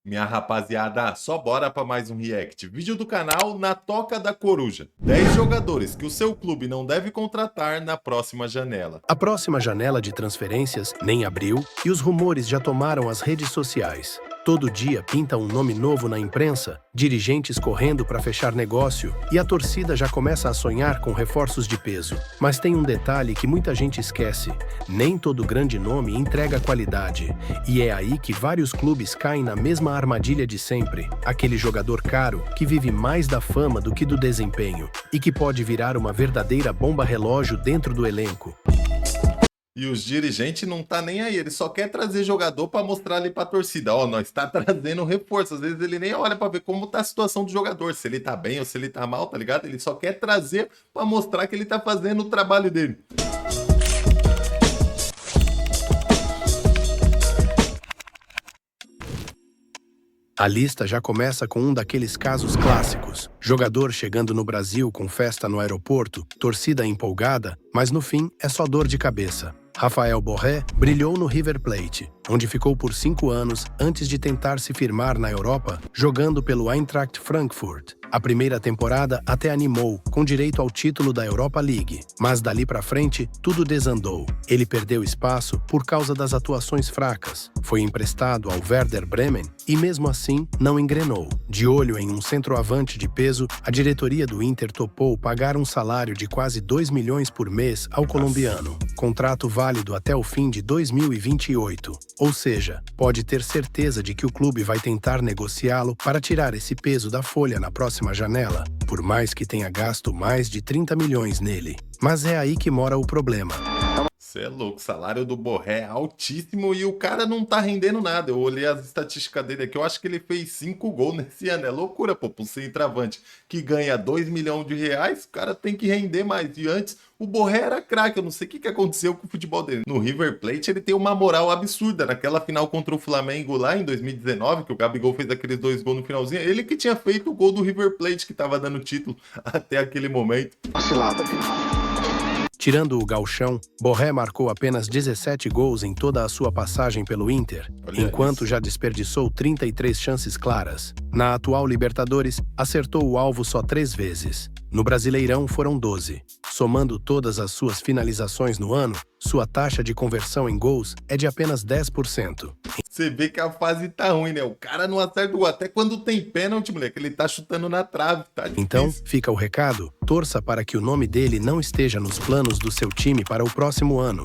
Minha rapaziada, só bora para mais um react. Vídeo do canal Na Toca da Coruja. 10 jogadores que o seu clube não deve contratar na próxima janela. A próxima janela de transferências nem abriu e os rumores já tomaram as redes sociais. Todo dia pinta um nome novo na imprensa, dirigentes correndo para fechar negócio e a torcida já começa a sonhar com reforços de peso. Mas tem um detalhe que muita gente esquece: nem todo grande nome entrega qualidade. E é aí que vários clubes caem na mesma armadilha de sempre: aquele jogador caro que vive mais da fama do que do desempenho e que pode virar uma verdadeira bomba relógio dentro do elenco. E os dirigentes não tá nem aí, ele só quer trazer jogador para mostrar ali pra torcida. Ó, nós tá trazendo reforço. Às vezes ele nem olha para ver como tá a situação do jogador, se ele tá bem ou se ele tá mal, tá ligado? Ele só quer trazer para mostrar que ele tá fazendo o trabalho dele. A lista já começa com um daqueles casos clássicos. Jogador chegando no Brasil com festa no aeroporto, torcida empolgada, mas no fim é só dor de cabeça. Rafael Borré brilhou no River Plate, onde ficou por 5 anos antes de tentar se firmar na Europa, jogando pelo Eintracht Frankfurt. A primeira temporada até animou, com direito ao título da Europa League, mas dali pra frente tudo desandou. Ele perdeu espaço por causa das atuações fracas, foi emprestado ao Werder Bremen e mesmo assim não engrenou. De olho em um centroavante de peso, a diretoria do Inter topou pagar um salário de quase 2 milhões por mês ao colombiano, contrato válido até o fim de 2028. Ou seja, pode ter certeza de que o clube vai tentar negociá-lo para tirar esse peso da folha na próxima janela, por mais que tenha gasto mais de 30 milhões nele. Mas é aí que mora o problema. Você é louco, o salário do Borré é altíssimo e o cara não tá rendendo nada. Eu olhei as estatísticas dele aqui, eu acho que ele fez 5 gols nesse ano. É loucura, pô, pro centroavante que ganha 2 milhões de reais, o cara tem que render mais. E antes, o Borré era craque, eu não sei o que aconteceu com o futebol dele. No River Plate, ele tem uma moral absurda. Naquela final contra o Flamengo lá em 2019, que o Gabigol fez aqueles 2 gols no finalzinho, ele que tinha feito o gol do River Plate, que tava dando título até aquele momento. Vacilada, filho. Tirando o gauchão, Borré marcou apenas 17 gols em toda a sua passagem pelo Inter, Olha enquanto isso. já desperdiçou 33 chances claras. Na atual Libertadores, acertou o alvo só 3 vezes. No Brasileirão foram 12. Somando todas as suas finalizações no ano, sua taxa de conversão em gols é de apenas 10%. Você vê que a fase tá ruim, né? O cara não acerta o gol. Até quando tem pênalti, moleque, ele tá chutando na trave, tá difícil. Então, fica o recado: torça para que o nome dele não esteja nos planos do seu time para o próximo ano.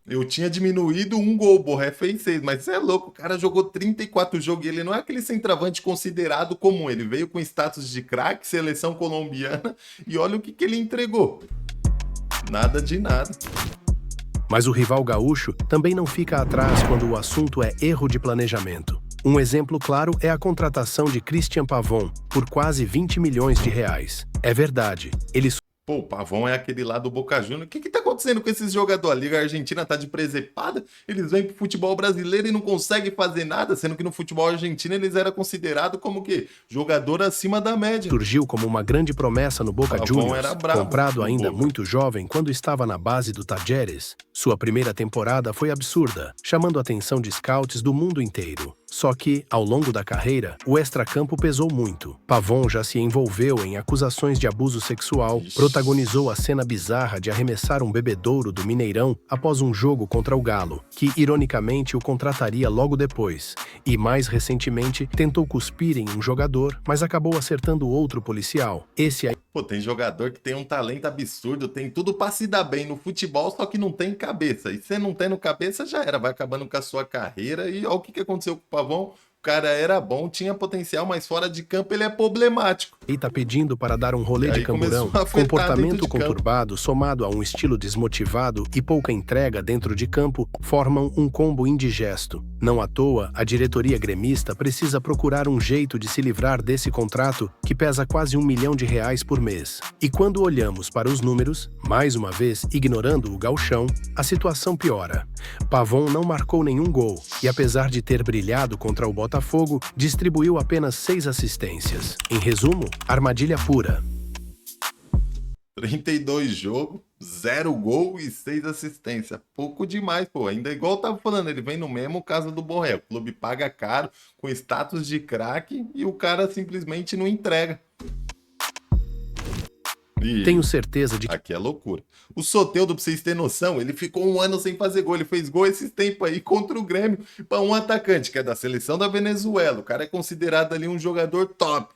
Eu tinha diminuído 1 gol, o Borré fez 6, mas você é louco, o cara jogou 34 jogos e ele não é aquele centroavante considerado comum. Ele veio com status de craque, seleção colombiana, e olha o que ele entregou. Nada de nada. Mas o rival gaúcho também não fica atrás quando o assunto é erro de planejamento. Um exemplo claro é a contratação de Cristian Pavón por quase 20 milhões de reais. É verdade, ele Pô, o Pavão é aquele lá do Boca Juniors. O que tá acontecendo com esses jogadores? A Liga Argentina tá de presepada, eles vêm pro futebol brasileiro e não conseguem fazer nada, sendo que no futebol argentino eles eram considerados como que jogador acima da média. surgiu como uma grande promessa no Boca Pavón Juniors, era brabo comprado no ainda Boca. muito jovem quando estava na base do Talleres. Sua primeira temporada foi absurda, chamando a atenção de scouts do mundo inteiro. Só que, ao longo da carreira, o extracampo pesou muito. Pavón já se envolveu em acusações de abuso sexual, protagonizou a cena bizarra de arremessar um bebedouro do Mineirão após um jogo contra o Galo, que ironicamente o contrataria logo depois. E mais recentemente, tentou cuspir em um jogador, mas acabou acertando outro policial. Esse aí Pô, tem jogador que tem um talento absurdo, tem tudo pra se dar bem no futebol, só que não tem cabeça. E se não tem no cabeça, já era, vai acabando com a sua carreira. E olha o que aconteceu com o Pavão. O cara era bom, tinha potencial, mas fora de campo ele é problemático. tá pedindo para dar um rolê E de aí começou camburão. a afetar dentro Comportamento de campo. conturbado, somado a um estilo desmotivado e pouca entrega dentro de campo, formam um combo indigesto. Não à toa, a diretoria gremista precisa procurar um jeito de se livrar desse contrato que pesa quase 1 milhão de reais por mês. E quando olhamos para os números, mais uma vez ignorando o gauchão, a situação piora. Pavón não marcou nenhum gol e, apesar de ter brilhado contra o Botafogo, distribuiu apenas 6 assistências. Em resumo, armadilha pura. 32 jogos, 0 gol e 6 assistências. Pouco demais, pô. Ainda igual eu tava falando, ele vem no mesmo caso do Borré. O clube paga caro, com status de craque, e o cara simplesmente não entrega. Tenho certeza de que Aqui é loucura. O Soteldo, pra vocês terem noção, ele ficou 1 ano sem fazer gol. Ele fez gol esses tempos aí contra o Grêmio para um atacante que é da seleção da Venezuela. O cara é considerado ali um jogador top.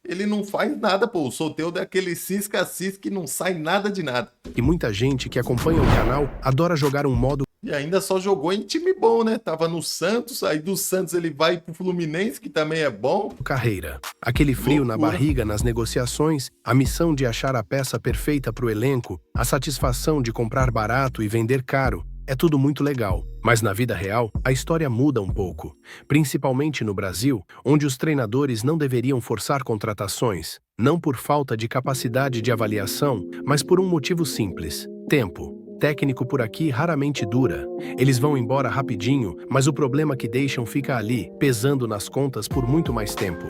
Ele não faz nada, pô. O Soteldo é aquele cisca-cis que não sai nada de nada. muita gente que acompanha o canal adora jogar um modo E ainda só jogou em time bom, né? Tava no Santos, aí do Santos ele vai pro Fluminense, que também é bom. carreira. Aquele frio na Loucura. barriga nas negociações, a missão de achar a peça perfeita para o elenco, a satisfação de comprar barato e vender caro, é tudo muito legal. Mas na vida real, a história muda um pouco. Principalmente no Brasil, onde os treinadores não deveriam forçar contratações, não por falta de capacidade de avaliação, mas por um motivo simples: tempo. Técnico por aqui raramente dura. Eles vão embora rapidinho, mas o problema que deixam fica ali, pesando nas contas por muito mais tempo.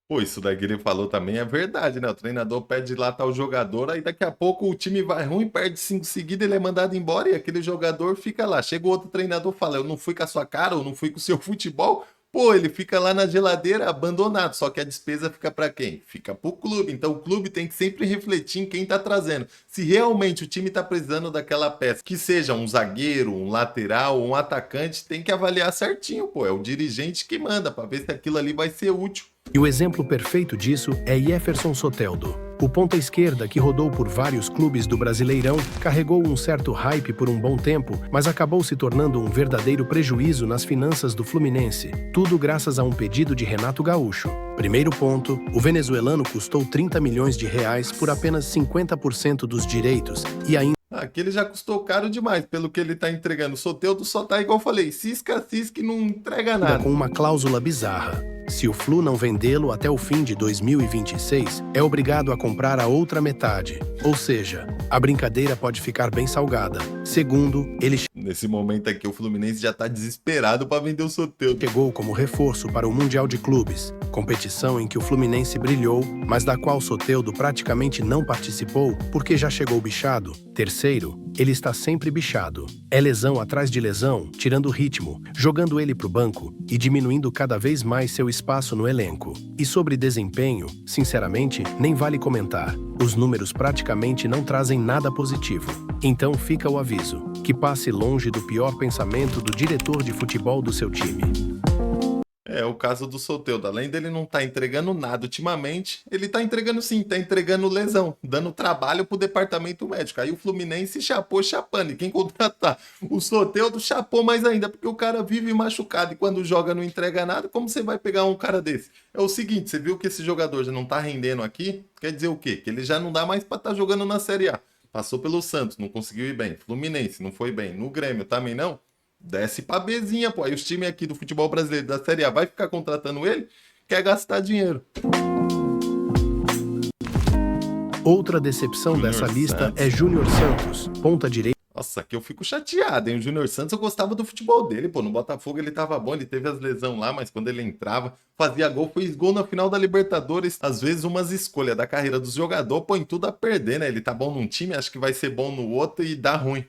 Pô, isso daí que ele falou também é verdade, né? O treinador pede lá tal jogador, aí daqui a pouco o time vai ruim, perde 5 seguidas, ele é mandado embora e aquele jogador fica lá. Chega o outro treinador e fala: eu não fui com a sua cara, eu não fui com o seu futebol. Pô, ele fica lá na geladeira abandonado, só que a despesa fica pra quem? Fica pro clube. Então o clube tem que sempre refletir em quem tá trazendo. Se realmente o time tá precisando daquela peça, que seja um zagueiro, um lateral, um atacante, tem que avaliar certinho, pô. É o dirigente que manda pra ver se aquilo ali vai ser útil. E o exemplo perfeito disso é Jefferson Soteldo. O ponta-esquerda, que rodou por vários clubes do Brasileirão, carregou um certo hype por um bom tempo, mas acabou se tornando um verdadeiro prejuízo nas finanças do Fluminense. Tudo graças a um pedido de Renato Gaúcho. Primeiro ponto, o venezuelano custou 30 milhões de reais por apenas 50% dos direitos e ainda Aquele já custou caro demais pelo que ele tá entregando. O Soteldo só tá, igual eu falei, cisca-cisca e não entrega nada. com uma cláusula bizarra. Se o Flu não vendê-lo até o fim de 2026, é obrigado a comprar a outra metade. Ou seja, a brincadeira pode ficar bem salgada. Segundo, ele Nesse momento aqui, o Fluminense já tá desesperado pra vender o Soteldo. chegou como reforço para o Mundial de Clubes, competição em que o Fluminense brilhou, mas da qual Soteldo praticamente não participou porque já chegou bichado. Terceiro, ele está sempre bichado. É lesão atrás de lesão, tirando o ritmo, jogando ele pro banco e diminuindo cada vez mais seu espaço no elenco. E sobre desempenho, sinceramente, nem vale comentar. Os números praticamente não trazem nada positivo. Então fica o aviso, que passe longe do pior pensamento do diretor de futebol do seu time. É o caso do Soteldo. Além dele não tá entregando nada ultimamente, ele tá entregando sim, tá entregando lesão, dando trabalho pro departamento médico. Aí o Fluminense chapou chapando. E quem contratar o Soteldo chapou mais ainda, porque o cara vive machucado e quando joga não entrega nada. Como você vai pegar um cara desse? É o seguinte, você viu que esse jogador já não tá rendendo aqui? Quer dizer o quê? Que ele já não dá mais pra estar jogando na Série A. Passou pelo Santos, não conseguiu ir bem. Fluminense, não foi bem. No Grêmio também não. Desce pra Bzinha, pô. Aí os times aqui do futebol brasileiro da Série A vai ficar contratando ele? Quer gastar dinheiro. Outra decepção Júnior dessa lista Santos. é Júnior Santos, ponta direita. Nossa, aqui eu fico chateado, hein? O Júnior Santos, eu gostava do futebol dele, pô. No Botafogo ele tava bom, ele teve as lesões lá, mas quando ele entrava, fazia gol, fez gol na final da Libertadores. Às vezes, umas escolhas da carreira dos jogadores põe tudo a perder, né? Ele tá bom num time, acha que vai ser bom no outro e dá ruim.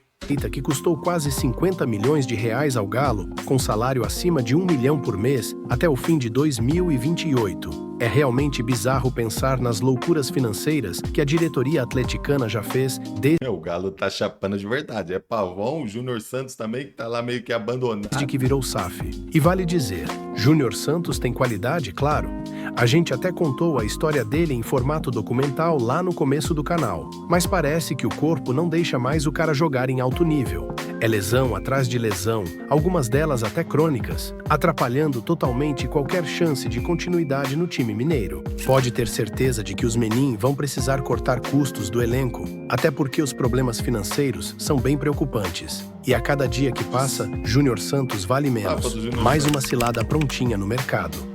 Que custou quase 50 milhões de reais ao Galo, com salário acima de 1 milhão por mês, até o fim de 2028. É realmente bizarro pensar nas loucuras financeiras que a diretoria atleticana já fez desde O Galo tá chapando de verdade. É Pavão, o Júnior Santos também, que tá lá meio que abandonado. que virou SAF. E vale dizer, Júnior Santos tem qualidade, claro. A gente até contou a história dele em formato documental lá no começo do canal, mas parece que o corpo não deixa mais o cara jogar em alto nível. É lesão atrás de lesão, algumas delas até crônicas, atrapalhando totalmente qualquer chance de continuidade no time mineiro. Pode ter certeza de que os Menin vão precisar cortar custos do elenco, até porque os problemas financeiros são bem preocupantes. E a cada dia que passa, Júnior Santos vale menos. do Júnior Mais Santos. uma cilada prontinha no mercado.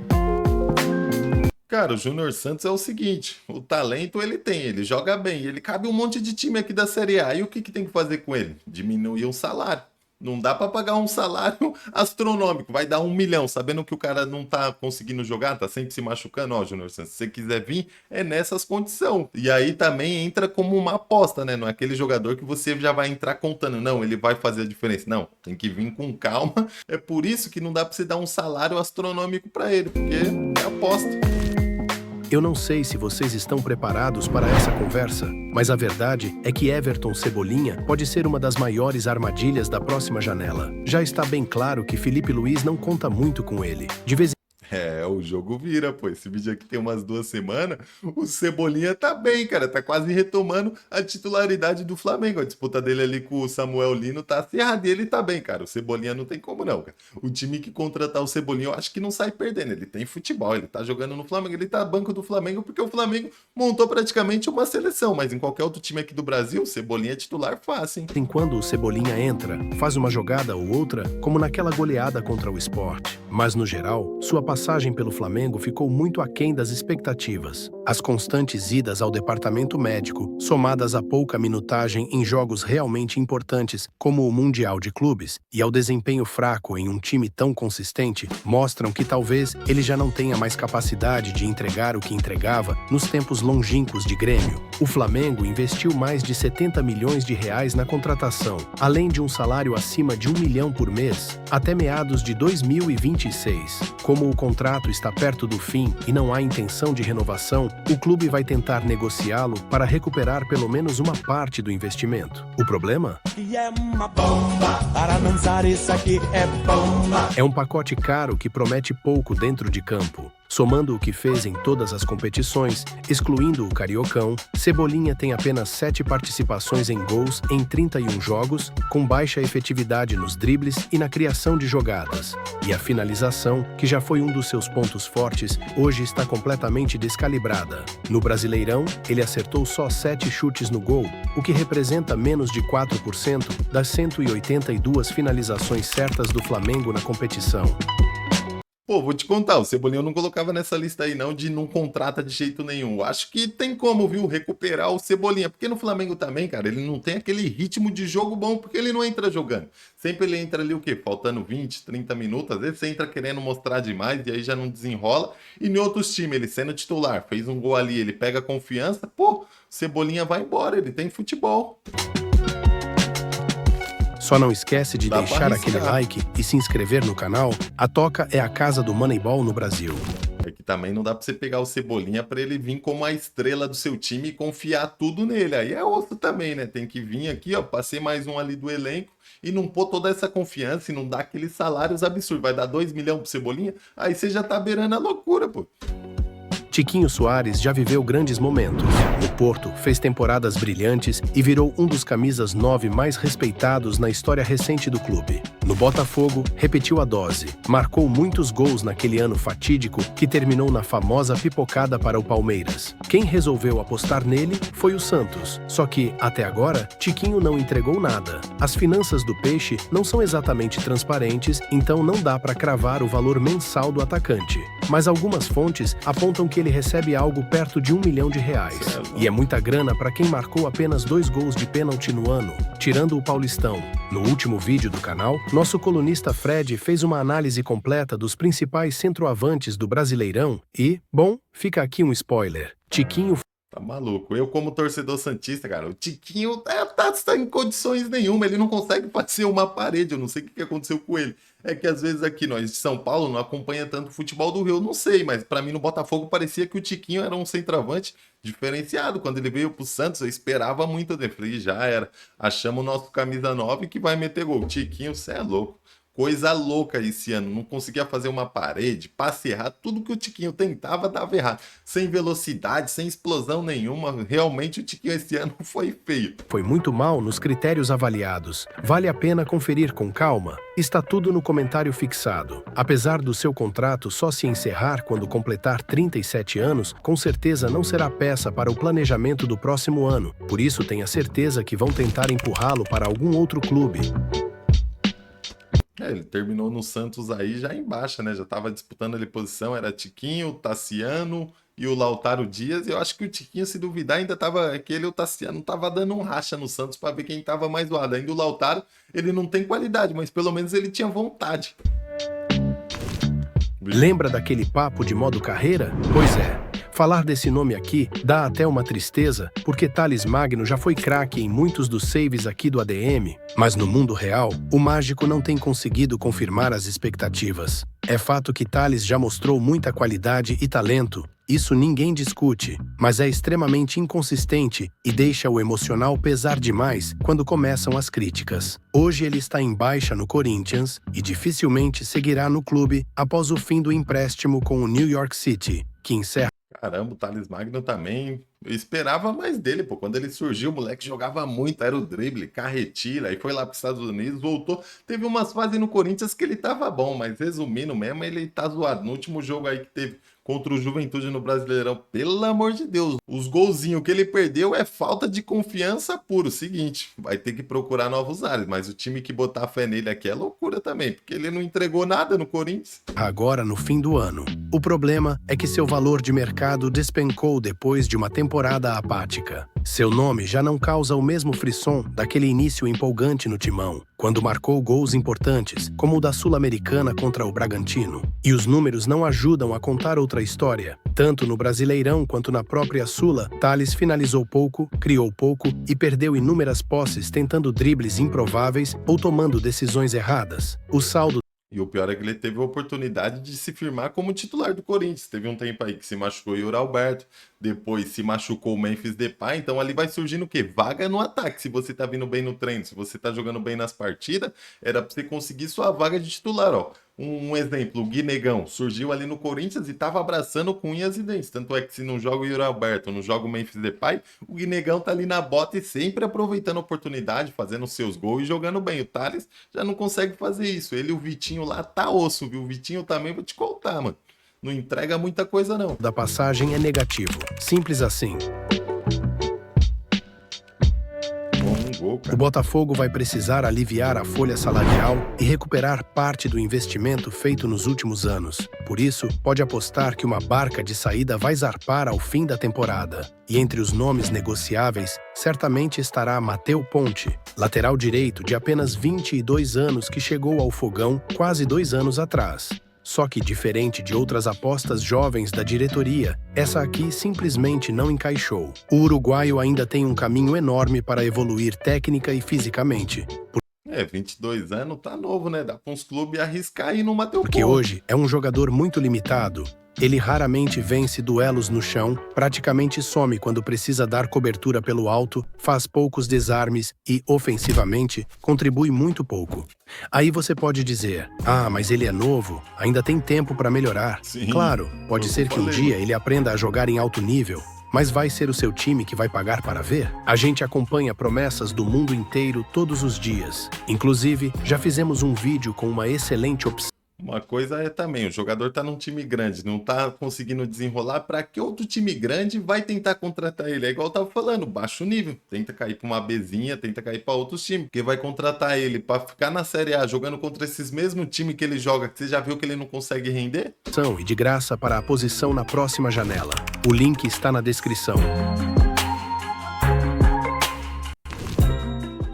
Cara, o Júnior Santos é o seguinte, o talento ele tem, ele joga bem, ele cabe um monte de time aqui da Série A. E o que tem que fazer com ele? Diminuir o salário. Não dá pra pagar um salário astronômico. Vai dar 1 milhão, sabendo que o cara não tá conseguindo jogar, tá sempre se machucando. Ó, Júnior Santos, se você quiser vir, é nessas condições. E aí também entra como uma aposta, né? Não é aquele jogador que você já vai entrar contando. Não, ele vai fazer a diferença. Não, tem que vir com calma. É por isso que não dá pra você dar um salário astronômico pra ele, porque é aposta. Eu não sei se vocês estão preparados para essa conversa, mas a verdade é que Everton Cebolinha pode ser uma das maiores armadilhas da próxima janela. Já está bem claro que Felipe Luiz não conta muito com ele. De vez É, o jogo vira, pô. Esse vídeo aqui tem umas 2 semanas. O Cebolinha tá bem, cara. Tá quase retomando a titularidade do Flamengo. A disputa dele ali com o Samuel Lino tá acirrada e ele tá bem, cara. O Cebolinha não tem como não, cara. O time que contratar o Cebolinha, eu acho que não sai perdendo. Ele tem futebol, ele tá jogando no Flamengo, ele tá banco do Flamengo porque o Flamengo montou praticamente uma seleção. Mas em qualquer outro time aqui do Brasil, o Cebolinha é titular fácil, hein? em quando o Cebolinha entra, faz uma jogada ou outra, como naquela goleada contra o Sport. Mas no geral, sua passagem pelo Flamengo ficou muito aquém das expectativas. As constantes idas ao departamento médico, somadas à pouca minutagem em jogos realmente importantes, como o Mundial de Clubes, e ao desempenho fraco em um time tão consistente, mostram que talvez ele já não tenha mais capacidade de entregar o que entregava nos tempos longínquos de Grêmio. O Flamengo investiu mais de 70 milhões de reais na contratação, além de um salário acima de 1 milhão por mês, até meados de 2026. Como o contrato está perto do fim e não há intenção de renovação, o clube vai tentar negociá-lo para recuperar pelo menos uma parte do investimento. O problema? É uma bomba, para lançar isso aqui é bomba. É um pacote caro que promete pouco dentro de campo. Somando o que fez em todas as competições, excluindo o Cariocão, Cebolinha tem apenas 7 participações em gols em 31 jogos, com baixa efetividade nos dribles e na criação de jogadas. E a finalização, que já foi um dos seus pontos fortes, hoje está completamente descalibrada. No Brasileirão, ele acertou só 7 chutes no gol, o que representa menos de 4% das 182 finalizações certas do Flamengo na competição. Pô, vou te contar, o Cebolinha eu não colocava nessa lista aí não de não contrata de jeito nenhum. Eu acho que tem como, viu, recuperar o Cebolinha, porque no Flamengo também, cara, ele não tem aquele ritmo de jogo bom, porque ele não entra jogando. Sempre ele entra ali o quê? Faltando 20, 30 minutos, às vezes você entra querendo mostrar demais e aí já não desenrola. E em outros times, ele sendo titular, fez um gol ali, ele pega confiança, pô, o Cebolinha vai embora, ele tem futebol. Só não esquece de Dá pra deixar aquele arriscar. like e se inscrever no canal. A Toca é a casa do Moneyball no Brasil. É que também não dá pra você pegar o Cebolinha pra ele vir como a estrela do seu time e confiar tudo nele. Aí é outro também, né? Tem que vir aqui, ó, pra ser mais um ali do elenco e não pôr toda essa confiança e não dar aqueles salários absurdos. Vai dar 2 milhões pro Cebolinha? Aí você já tá beirando a loucura, pô. Tiquinho Soares já viveu grandes momentos. No Porto, fez temporadas brilhantes e virou um dos camisas 9 mais respeitados na história recente do clube. No Botafogo, repetiu a dose. Marcou muitos gols naquele ano fatídico que terminou na famosa pipocada para o Palmeiras. Quem resolveu apostar nele foi o Santos. Só que, até agora, Tiquinho não entregou nada. As finanças do Peixe não são exatamente transparentes, então não dá para cravar o valor mensal do atacante. Mas algumas fontes apontam que ele recebe algo perto de 1 milhão de reais. E é muita grana para quem marcou apenas 2 gols de pênalti no ano, tirando o Paulistão. No último vídeo do canal, nosso colunista Fred fez uma análise completa dos principais centroavantes do Brasileirão e, bom, fica aqui um spoiler. Tiquinho Tá maluco. Eu, como torcedor santista, cara, o Tiquinho tá em condições nenhuma. Ele não consegue fazer uma parede. Eu não sei o que aconteceu com ele. É que às vezes aqui nós de São Paulo não acompanha tanto o futebol do Rio. Eu não sei, mas pra mim no Botafogo parecia que o Tiquinho era um centroavante diferenciado. Quando ele veio pro Santos, eu esperava muito dele. Falei, já era. Achamos o nosso camisa 9 que vai meter gol. Tiquinho, você é louco. Coisa louca esse ano, não conseguia fazer uma parede, passe errado, tudo que o Tiquinho tentava dava errado. Sem velocidade, sem explosão nenhuma, realmente o Tiquinho esse ano foi feio. foi muito mal nos critérios avaliados. Vale a pena conferir com calma. Está tudo no comentário fixado. Apesar do seu contrato só se encerrar quando completar 37 anos, com certeza não será peça para o planejamento do próximo ano. Por isso, tenha certeza que vão tentar empurrá-lo para algum outro clube. Ele terminou no Santos aí já em baixa, né? Já tava disputando ali posição, era Tiquinho, Tassiano e o Lautaro Dias. Eu acho que o Tiquinho, se duvidar, ainda tava. Que ele e o Tassiano tava dando um racha no Santos pra ver quem tava mais zoado. Ainda o Lautaro, ele não tem qualidade, mas pelo menos ele tinha vontade. Lembra daquele papo de modo carreira? Pois é. Falar desse nome aqui dá até uma tristeza, porque Thales Magno já foi craque em muitos dos saves aqui do ADM, mas no mundo real, o mágico não tem conseguido confirmar as expectativas. É fato que Thales já mostrou muita qualidade e talento, isso ninguém discute, mas é extremamente inconsistente e deixa o emocional pesar demais quando começam as críticas. Hoje ele está em baixa no Corinthians e dificilmente seguirá no clube após o fim do empréstimo com o New York City, que encerra. Caramba, o Thales Magno também. Eu esperava mais dele, pô. Quando ele surgiu, o moleque jogava muito, era o drible, carretilha, aí foi lá para os Estados Unidos, voltou. Teve umas fases no Corinthians que ele tava bom, mas resumindo mesmo, ele tá zoado. No último jogo aí que teve contra o Juventude no Brasileirão, pelo amor de Deus, os golzinhos que ele perdeu é falta de confiança puro. Seguinte, vai ter que procurar novos ares, mas o time que botar fé nele aqui é loucura também, porque ele não entregou nada no Corinthians. Agora no fim do ano. O problema é que seu valor de mercado despencou depois de uma temporada apática. Seu nome já não causa o mesmo frisson daquele início empolgante no timão, quando marcou gols importantes, como o da Sul-Americana contra o Bragantino. E os números não ajudam a contar outra história. Tanto no Brasileirão quanto na própria Sula, Thales finalizou pouco, criou pouco e perdeu inúmeras posses tentando dribles improváveis ou tomando decisões erradas. O saldo. E o pior é que ele teve a oportunidade de se firmar como titular do Corinthians. Teve um tempo aí que se machucou o Yuri Alberto, depois se machucou o Memphis Depay, então ali vai surgindo o quê? Vaga no ataque. Se você tá vindo bem no treino, se você tá jogando bem nas partidas, era pra você conseguir sua vaga de titular, ó. Um exemplo, o Guinegão surgiu ali no Corinthians e tava abraçando com unhas e dentes. Tanto é que se não joga o Yuri Alberto, não joga o Memphis Depay, o Guinegão tá ali na bota e sempre aproveitando a oportunidade, fazendo seus gols e jogando bem. O Thales já não consegue fazer isso. Ele e o Vitinho lá tá osso, viu? O Vitinho também, vou te contar, mano. Não entrega muita coisa, não. Da passagem é negativo. Simples assim. O Botafogo vai precisar aliviar a folha salarial e recuperar parte do investimento feito nos últimos anos. Por isso, pode apostar que uma barca de saída vai zarpar ao fim da temporada. E entre os nomes negociáveis, certamente estará Matteo Ponte, lateral direito de apenas 22 anos que chegou ao Fogão quase 2 anos atrás. Só que, diferente de outras apostas jovens da diretoria, essa aqui simplesmente não encaixou. O uruguaio ainda tem um caminho enorme para evoluir técnica e fisicamente. 22 anos tá novo, né? Dá para uns clubes arriscar e não Matteo Ponte. Porque hoje é um jogador muito limitado. Ele raramente vence duelos no chão, praticamente some quando precisa dar cobertura pelo alto, faz poucos desarmes e, ofensivamente, contribui muito pouco. Aí você pode dizer, mas ele é novo, ainda tem tempo para melhorar. Sim, claro, pode ser que um dia ele aprenda a jogar em alto nível, mas vai ser o seu time que vai pagar para ver? A gente acompanha promessas do mundo inteiro todos os dias. Inclusive, já fizemos um vídeo com uma excelente opção. Uma coisa é também, o jogador tá num time grande, não tá conseguindo desenrolar, para que outro time grande vai tentar contratar ele? É igual eu tava falando, baixo nível, tenta cair pra uma Bzinha, tenta cair pra outros times, porque vai contratar ele para ficar na Série A jogando contra esses mesmos times que ele joga, que você já viu que ele não consegue render? E de graça para a posição na próxima janela. O link está na descrição.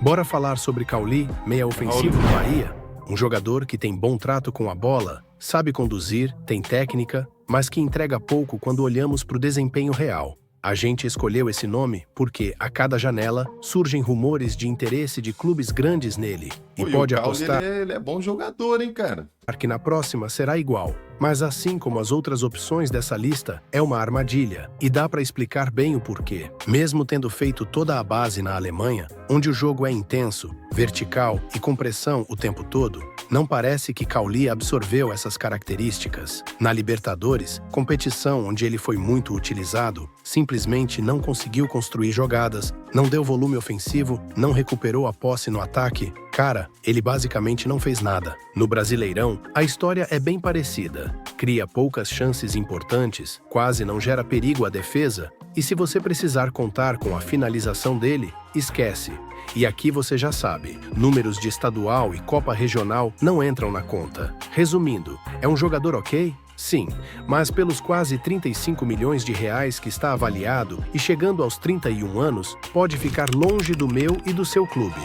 Bora falar sobre Cauli, meia ofensivo do Bahia? Um jogador que tem bom trato com a bola, sabe conduzir, tem técnica, mas que entrega pouco quando olhamos para o desempenho real. A gente escolheu esse nome porque, a cada janela, surgem rumores de interesse de clubes grandes nele. E pode apostar... Ele é bom jogador, hein, cara? Que na próxima será igual. Mas assim como as outras opções dessa lista, é uma armadilha. E dá para explicar bem o porquê. Mesmo tendo feito toda a base na Alemanha, onde o jogo é intenso, vertical e com pressão o tempo todo, não parece que Cauli absorveu essas características. Na Libertadores, competição onde ele foi muito utilizado, simplesmente não conseguiu construir jogadas, não deu volume ofensivo, não recuperou a posse no ataque. Cara, ele basicamente não fez nada. No Brasileirão, a história é bem parecida. Cria poucas chances importantes, quase não gera perigo à defesa, e se você precisar contar com a finalização dele, esquece. E aqui você já sabe, números de estadual e Copa Regional não entram na conta. Resumindo, é um jogador ok? Sim, mas pelos quase 35 milhões de reais que está avaliado e chegando aos 31 anos, pode ficar longe do meu e do seu clube.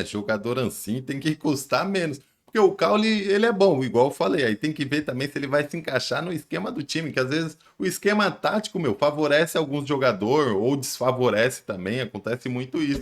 Jogador assim tem que custar menos. Porque o Caule, ele é bom, igual eu falei. Aí tem que ver também se ele vai se encaixar no esquema do time, que às vezes o esquema tático, meu, favorece alguns jogadores ou desfavorece também. Acontece muito isso.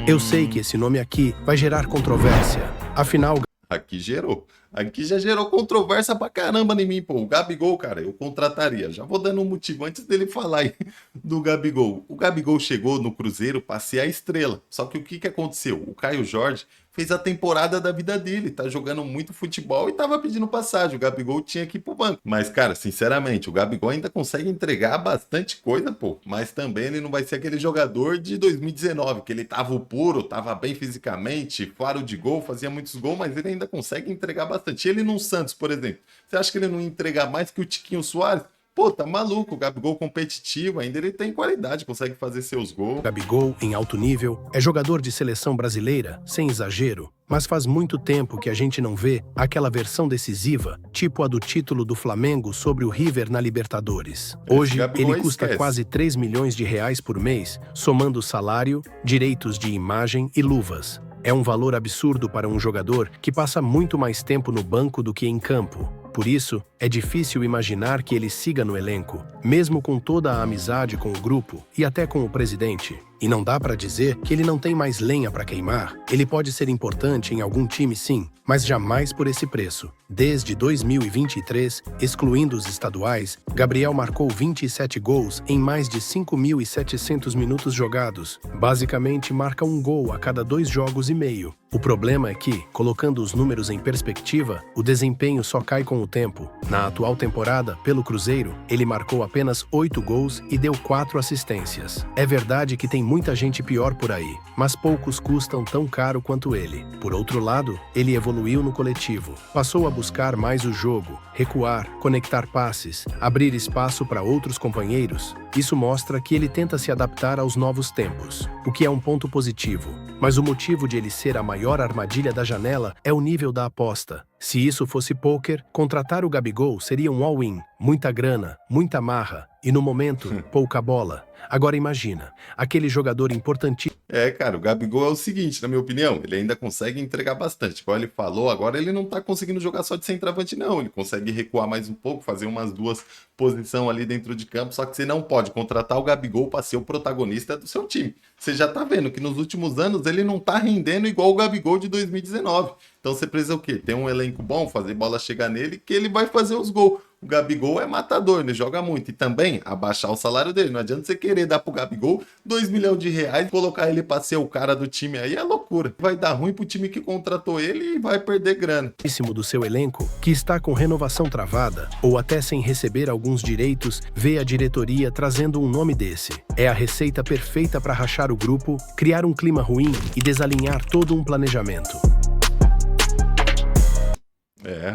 Eu sei que esse nome aqui vai gerar controvérsia. Afinal, Aqui gerou. Aqui já gerou controvérsia pra caramba em mim, pô. O Gabigol, cara, eu contrataria. Já vou dando um motivo antes dele falar aí do Gabigol. O Gabigol chegou no Cruzeiro pra ser a estrela. Só que o que aconteceu? O Caio Jorge fez a temporada da vida dele. Tá jogando muito futebol e tava pedindo passagem. O Gabigol tinha que ir pro banco. Mas, cara, sinceramente, o Gabigol ainda consegue entregar bastante coisa, pô. Mas também ele não vai ser aquele jogador de 2019, que ele tava puro, tava bem fisicamente, faro de gol, fazia muitos gols, mas ele ainda consegue entregar bastante. Ele no Santos, por exemplo. Você acha que ele não ia entregar mais que o Tiquinho Soares? Pô, tá maluco, o Gabigol competitivo, ainda ele tem qualidade, consegue fazer seus gols. Gabigol, em alto nível, é jogador de seleção brasileira, sem exagero, mas faz muito tempo que a gente não vê aquela versão decisiva, tipo a do título do Flamengo sobre o River na Libertadores. Hoje, Gabigol ele custa esquece. quase 3 milhões de reais por mês, somando salário, direitos de imagem e luvas. É um valor absurdo para um jogador que passa muito mais tempo no banco do que em campo. Por isso, é difícil imaginar que ele siga no elenco, mesmo com toda a amizade com o grupo e até com o presidente. E não dá para dizer que ele não tem mais lenha para queimar. Ele pode ser importante em algum time, sim, mas jamais por esse preço. Desde 2023, excluindo os estaduais, Gabriel marcou 27 gols em mais de 5.700 minutos jogados. Basicamente, marca um gol a cada 2 jogos e meio. O problema é que, colocando os números em perspectiva, o desempenho só cai com o tempo. Na atual temporada, pelo Cruzeiro, ele marcou apenas 8 gols e deu 4 assistências. É verdade que tem muita gente pior por aí, mas poucos custam tão caro quanto ele. Por outro lado, ele evoluiu no coletivo. Passou a buscar mais o jogo, recuar, conectar passes, abrir espaço para outros companheiros. Isso mostra que ele tenta se adaptar aos novos tempos, o que é um ponto positivo. Mas o motivo de ele ser a maior armadilha da janela é o nível da aposta. Se isso fosse pôquer, contratar o Gabigol seria um all-in, muita grana, muita marra e, no momento, pouca bola. Agora imagina, aquele jogador importantíssimo. Cara, o Gabigol é o seguinte, na minha opinião, ele ainda consegue entregar bastante. Igual ele falou, agora ele não tá conseguindo jogar só de centroavante, não. Ele consegue recuar mais um pouco, fazer umas 2 posições ali dentro de campo, só que você não pode contratar o Gabigol para ser o protagonista do seu time. Você já tá vendo que nos últimos anos ele não tá rendendo igual o Gabigol de 2019. Então você precisa o quê? Ter um elenco bom, fazer bola chegar nele, que ele vai fazer os gols. O Gabigol é matador, ele joga muito. E também abaixar o salário dele. Não adianta você querer dar pro Gabigol 2 milhões de reais e colocar ele pra ser o cara do time aí. É loucura. Vai dar ruim pro time que contratou ele e vai perder grana. Do seu elenco, que está com renovação travada, ou até sem receber alguns direitos, vê a diretoria trazendo um nome desse. É a receita perfeita para rachar o grupo, criar um clima ruim e desalinhar todo um planejamento.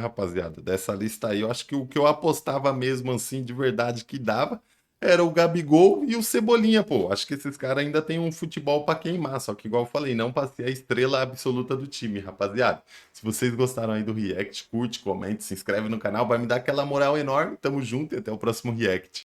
Rapaziada, dessa lista aí, eu acho que o que eu apostava mesmo assim, de verdade, que dava, era o Gabigol e o Cebolinha, pô. Acho que esses caras ainda têm um futebol pra queimar, só que igual eu falei, não pra ser a estrela absoluta do time, rapaziada. Se vocês gostaram aí do React, curte, comente, se inscreve no canal, vai me dar aquela moral enorme. Tamo junto e até o próximo React.